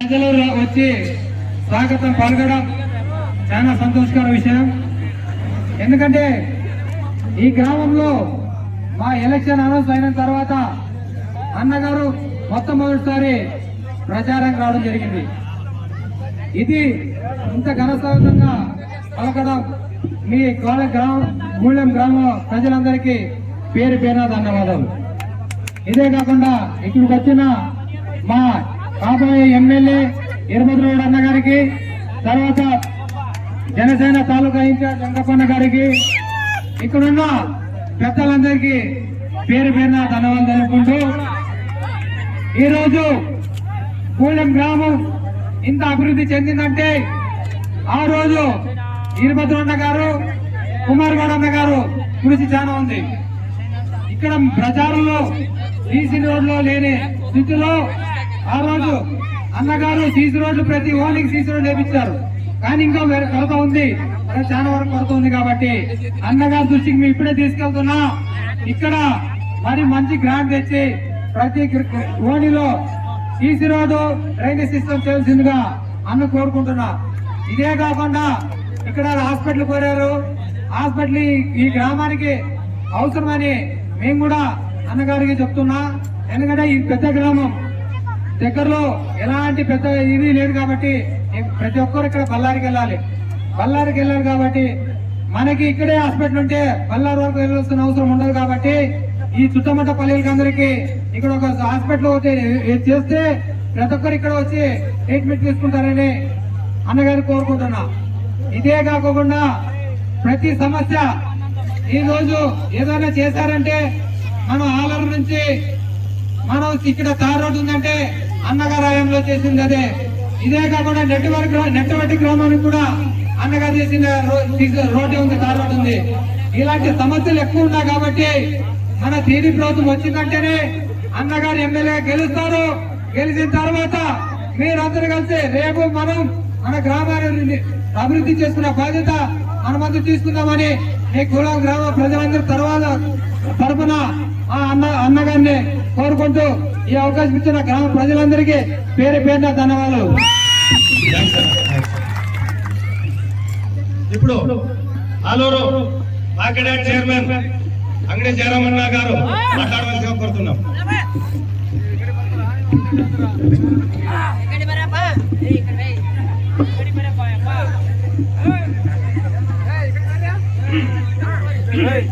ప్రజలు వచ్చి స్వాగతం పలకడం చాలా సంతోషకర విషయం. ఎందుకంటే ఈ గ్రామంలో మా ఎలక్షన్ అనౌన్స్ అయిన తర్వాత అన్నగారు మొట్టమొదటిసారి ప్రచారానికి రావడం జరిగింది. ఇది ఇంత ఘనస్వాగతంగా పలకడం మీ గూడెం గ్రామ ప్రజలందరికీ పేరు పేరున ధన్యవాదాలు. ఇదే కాకుండా ఇక్కడికి వచ్చిన మా కాబోయే ఎమ్మెల్యే ఇరమద్రోడు అన్న గారికి, తర్వాత జనసేన తాలూకా ఇన్ఛార్జ్ వెంకప్పన్న గారికి, ఇక్కడున్న పెద్దలందరికీ పేరు పేరున ధన్యవాదాలు తెలుపుకుంటూ, ఈరోజు గూడెం గ్రామం ఇంత అభివృద్ధి చెందిందంటే ఆ రోజు ఇరమద్రోడు గారు, కుమార్ గౌడ్ గారు కృషి చాలా ఉంది. ఇక్కడ ప్రచారంలో సీసీ రోడ్లో లేని స్థితిలో ఆ రోజు అన్నగారు సీసీ రోడ్లు ప్రతి ఓన్లీకి సీసీ రోడ్లు వేపించారు. కానీ ఇంకా కొరత ఉంది, చాలా వరకు కొరత ఉంది. కాబట్టి అన్నగారి దృష్టికి మేము ఇప్పుడే తీసుకెళ్తున్నా. ఇక్కడ మరి మంచి గ్రాంట్ తెచ్చి ప్రతి ఓణిలో సీసీ రోడ్డు డ్రైనేజ్ సిస్టమ్ చేయాల్సిందిగా అన్న కోరుకుంటున్నా. ఇదే కాకుండా ఇక్కడ హాస్పిటల్ కోరారు. హాస్పిటల్ ఈ గ్రామానికి అవసరమని మేము కూడా అన్నగారికి చెప్తున్నా. ఎందుకంటే ఈ పెద్ద గ్రామం దగ్గరలో ఎలాంటి పెద్ద ఇది లేదు కాబట్టి ప్రతి ఒక్కరు ఇక్కడ బళ్ళారికి వెళ్ళాలి కాబట్టి మనకి ఇక్కడే హాస్పిటల్ ఉంటే బళ్ళారి వరకు వెళ్ళాల్సిన అవసరం ఉండదు. కాబట్టి ఈ చుట్టమట్ట పల్లెలకి అందరికీ ఇక్కడ ఒక హాస్పిటల్ చేస్తే ప్రతి ఒక్కరు ఇక్కడ వచ్చి ట్రీట్మెంట్ తీసుకుంటారని అన్నగారు కోరుకుంటున్నా. ఇదే కాకుండా ప్రతి సమస్య ఈ రోజు ఏదైనా చేశారంటే మనం ఆలర నుంచి మనం ఇక్కడ తార్ రోడ్డు ఉందంటే అన్నగారు ఆయంలో చేసింది అదే. ఇదే కాకుండా నెట్టవట్టి గ్రామానికి కూడా అన్నగారు చేసిన రోడ్డు ఉంది, తార్ రోడ్డు ఉంది. ఇలాంటి సమస్యలు ఎక్కువ ఉన్నాయి కాబట్టి మన టీడీ ప్రభుత్వం వచ్చిందంటేనే అన్నగారు ఎమ్మెల్యే గెలుస్తారు. గెలిచిన తర్వాత మీరందరూ కలిసి రేపు మనం మన గ్రామాన్ని అభివృద్ధి చేసుకున్న బాధ్యత మనమంతా తీసుకుందామని మీ గూడెం గ్రామ ప్రజలందరూ తరఫున అన్నగారిని కోరుకుంటూ ఈ అవకాశం ఇచ్చిన గ్రామ ప్రజలందరికీ పేరు పేరున ధన్యవాదాలు. ఇప్పుడు ఆలూరు మార్కెట్ చైర్మన్ అంగడి జయరామన్న గారు మాట్లాడవలసిగా కోరుతున్నాం. Hey!